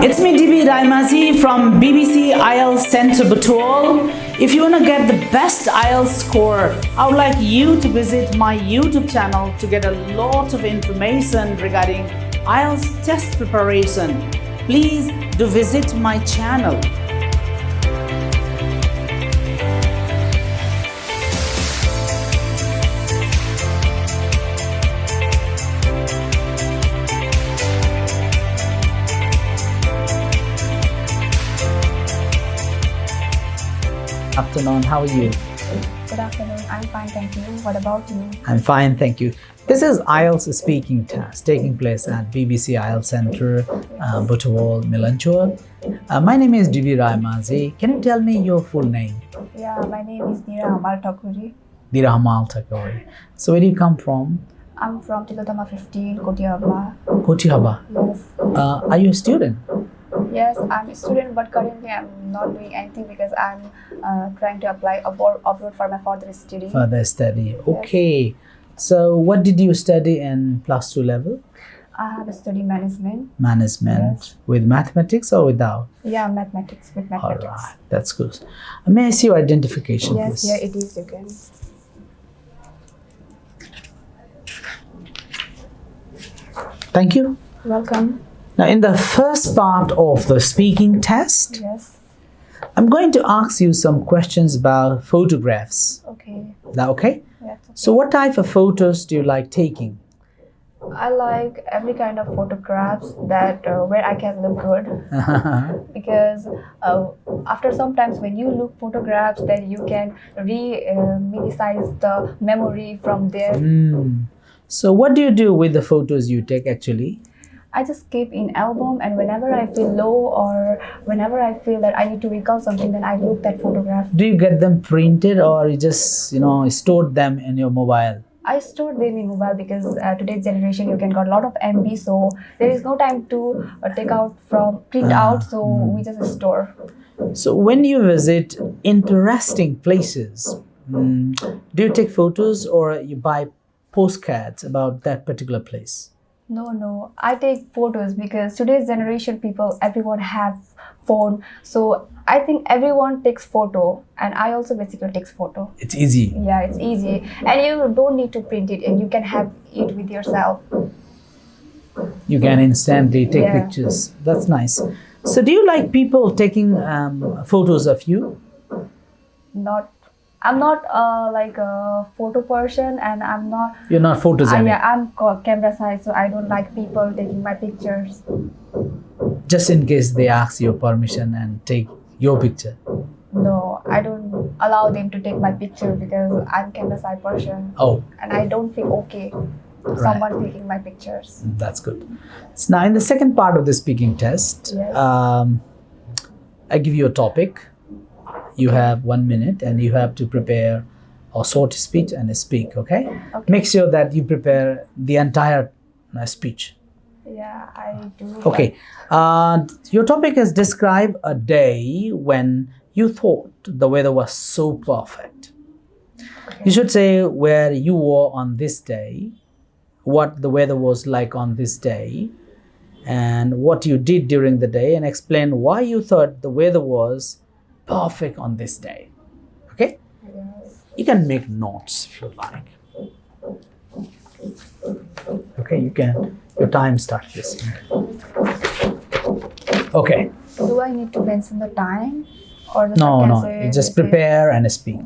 It's me, RAYAMAJHI from BBC IELTS Center Butwal. If you want to get the best IELTS score, I would like you to visit my YouTube channel to get a lot of information regarding IELTS test preparation. Please do visit my channel. Afternoon, how are you? Good afternoon, I'm fine, thank you. What about you? I'm fine, thank you. This is IELTS speaking test taking place at BBC IELTS Center, Butwal, Milanchowk. My name is RAYAMAJHI. Can you tell me your full name? Yeah, my name is Manipath. Manipath. So where do you come from? I'm from Tilottama 15, Kotiaba. Kotiaba. Yes. Are you a student? Yes, I'm a student, but currently I'm not doing anything because I'm trying to apply abroad for my further study. Further study. Okay. So what did you study in plus 2 level? I have studied management. Management. Yes. With mathematics or without? Yeah, mathematics, with mathematics. All right, that's good. May I see your identification, yes, please? yeah, it is, you can. Thank you. Welcome. Now, in the first part of the speaking test, Yes. I'm going to ask you some questions about photographs. Okay. Is that okay? Yeah, it's okay. So what type of photos do you like taking? I like every kind of photographs that where I can look good. Because after sometimes when you look photographs, then you can reminisce the memory from there. So what do you do with the photos you take actually? I just keep in album, and whenever I feel low or whenever I feel that I need to recall something, then I look that photograph. Do you get them printed or you just, stored them in your mobile? I store them in mobile because today's generation you can got a lot of MB, so there is no time to print out, so we just store. So when you visit interesting places, do you take photos or you buy postcards about that particular place? No, I take photos because today's generation people, everyone have phone, so I think everyone takes photo, and I also basically takes photo. It's easy. Yeah, it's easy, and you don't need to print it, and you can have it with yourself. You can instantly take Yeah. pictures. That's nice. So do you like people taking photos of you? I'm not like a photo person, and I'm not. You're not photogenic. Yeah, I'm camera shy, so I don't like people taking my pictures. Just in case they ask your permission and take your picture. No, I don't allow them to take my picture because I'm camera shy person. Oh, And I don't feel okay someone taking my pictures. that's good. So now in the second part of the speaking test, Yes. I give you a topic. You have 1 minute and you have to prepare a short speech and a speak, okay? Okay. Make sure that you prepare the entire speech. Yeah, I do. Okay. Your topic is describe a day when you thought the weather was so perfect. Okay. You should say where you were on this day, what the weather was like on this day, and what you did during the day, and explain why you thought the weather was perfect on this day. Okay? Yes. You can make notes if you like. Okay, you can. Your time starts this minute. Okay. Do I need to mention the time, or just I No, can no. say You just say- prepare and speak.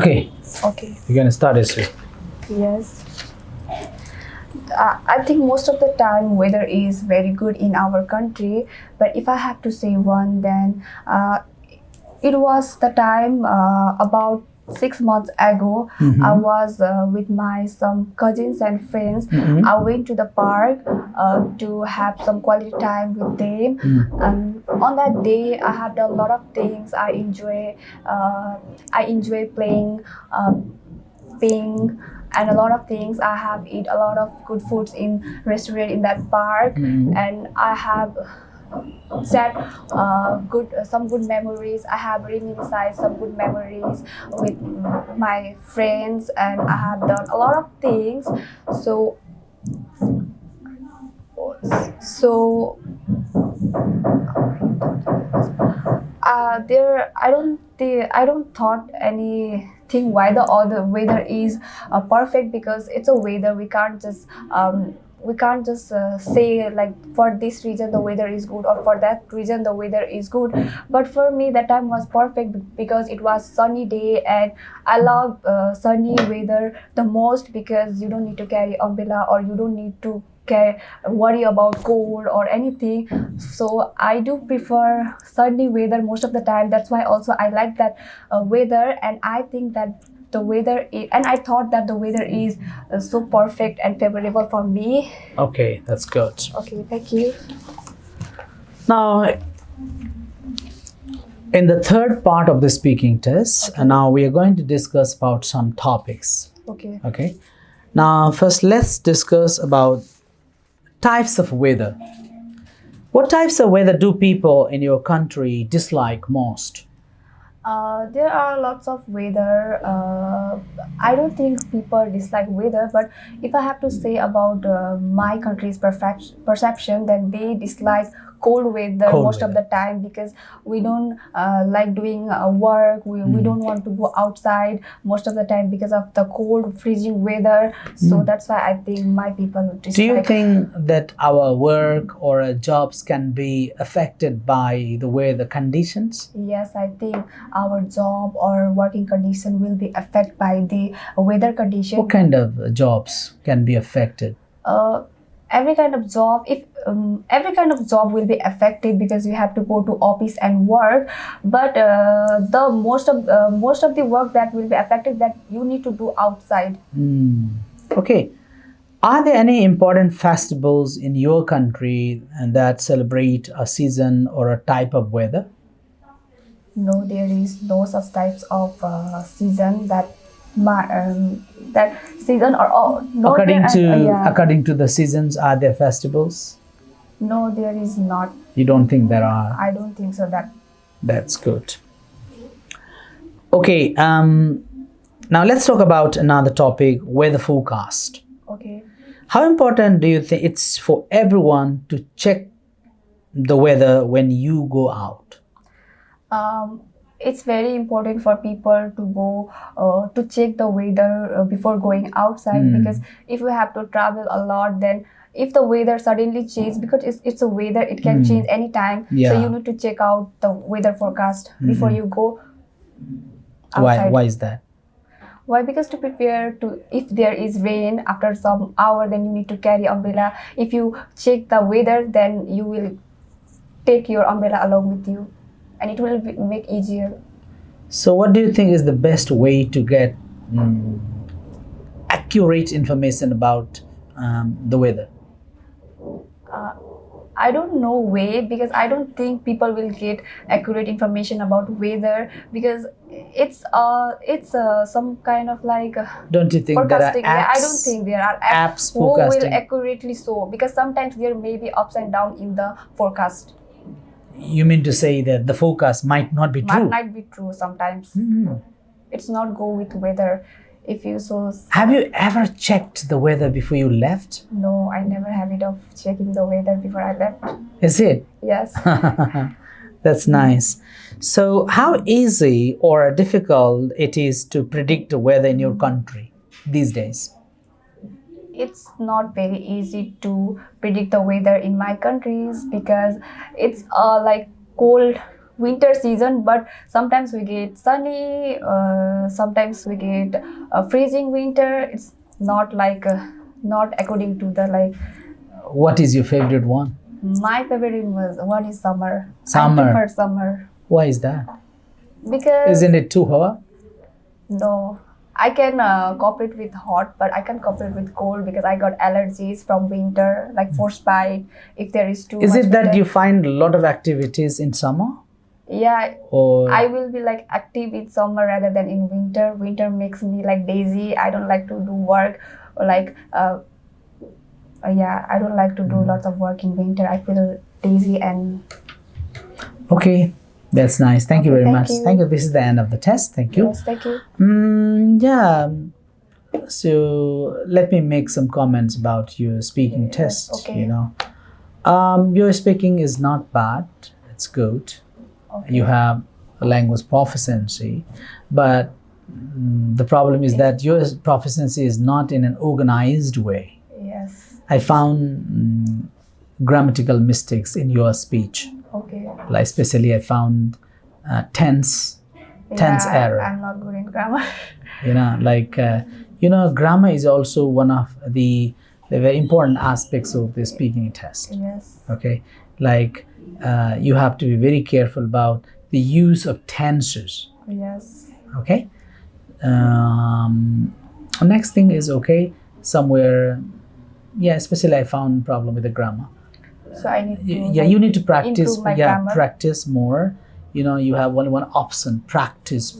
Okay, Okay. you can start this way. Yes. I think most of the time weather is very good in our country, but if I have to say one, then it was the time about 6 months ago. I was with my some cousins and friends. I went to the park to have some quality time with them. And on that day, I have done a lot of things. I enjoy playing, playing, and a lot of things. I have eat a lot of good foods in restaurant in that park, and I have set some good memories. I have reminisced some good memories with my friends, and I have done a lot of things. So so there I don't thought anything why the other weather is perfect, because it's a weather. We can't just say like for this region the weather is good or for that region the weather is good. But for me that time was perfect because it was sunny day, and I love sunny weather the most, because you don't need to carry umbrella or you don't need to worry about cold or anything. So I do prefer sunny weather most of the time. That's why also I like that weather, and I think that and I thought that the weather is so perfect and favorable for me. Okay, that's good. Okay, thank you. Now, in the third part of the speaking test, and now we are going to discuss about some topics. Okay. Okay. Now, first, let's discuss about types of weather. What types of weather do people in your country dislike most? There are lots of weather. I don't think people dislike weather, but if I have to say about my country's perception, then they dislike cold weather most of the time, because we don't like doing work. We don't want to go outside most of the time because of the cold, freezing weather. So that's why I think my people would dislike. Do you think that our work or our jobs can be affected by the weather conditions? Yes, I think our job or working condition will be affected by the weather condition. What kind of jobs can be affected? Every kind of job. If every kind of job will be affected, because you have to go to office and work. But the most of the work that will be affected, that you need to do outside. Okay. Are there any important festivals in your country that celebrate a season or a type of weather? No, there is no such types of season that season or no. According to the seasons, are there festivals? No, there is not. You don't think there are? I don't think so. That's good. Okay. Now let's talk about another topic: weather forecast. Okay. How important do you think it's for everyone to check the weather when you go out? It's very important for people to go to check the weather before going outside, because if you have to travel a lot, then if the weather suddenly changes, because it's a weather, it can change anytime. Yeah. So you need to check out the weather forecast before you go outside. Why is that? Why? Because to prepare to, if there is rain after some hour, then you need to carry umbrella. If you check the weather, then you will take your umbrella along with you, and it will make easier. So what do you think is the best way to get accurate information about the weather? I don't know way, because I don't think people will get accurate information about weather, because it's some kind of like don't you think there are apps? Yeah, I don't think there are apps who forecasting? will accurately show, because sometimes there may be ups and downs in the forecast. You mean to say that the forecast might not be true? Might be true sometimes. It's not go with weather. If you so. Have you ever checked the weather before you left? No, I never habit of checking the weather before I left. Is it? Yes. That's nice. So how easy or difficult it is to predict the weather in your country these days? It's not very easy to predict the weather in my countries, because it's like cold winter season, but sometimes we get sunny, sometimes we get freezing winter. It's not like not according to the like. What is your favorite one? My favorite one is summer. Summer. I prefer summer Why is that? because Isn't it too hot? no, I can cooperate with hot, but I can't cooperate with cold because I got allergies from winter, like frostbite. If there is too Is much it that winter. you find a lot of activities in summer? Yeah, Or I will be like active in summer rather than in winter. Winter makes me like lazy. I don't like to do work or like yeah, I don't like to do lots of work in winter. I feel lazy and okay, that's nice. Thank you Okay, very thank much. you. Thank you. This is the end of the test. Thank you. yes, thank you. Yeah. So let me make some comments about your speaking test. okay. You know, your speaking is not bad. It's good. Okay. You have a language proficiency, but the problem is that your proficiency is not in an organized way. Yes. I found grammatical mistakes in your speech. Okay. Like especially I found tense error. I'm not good in grammar. You know, like grammar is also one of the very important aspects of the speaking test. Yes. Okay, like you have to be very careful about the use of tenses. Yes. Okay. Next thing is somewhere. Yeah, especially I found problem with the grammar. So I need to You need to practice. improve my grammar. Practice more. You know, you have only one option: practice.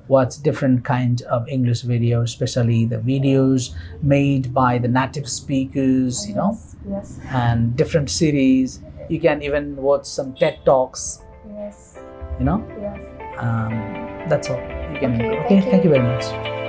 Watch different kind of English videos, especially the videos made by the native speakers. You know, Yes. and different series. You can even watch some TED talks. Yes. You know, Yes. that's all. You can. Okay, Okay, thank thank you you. very much.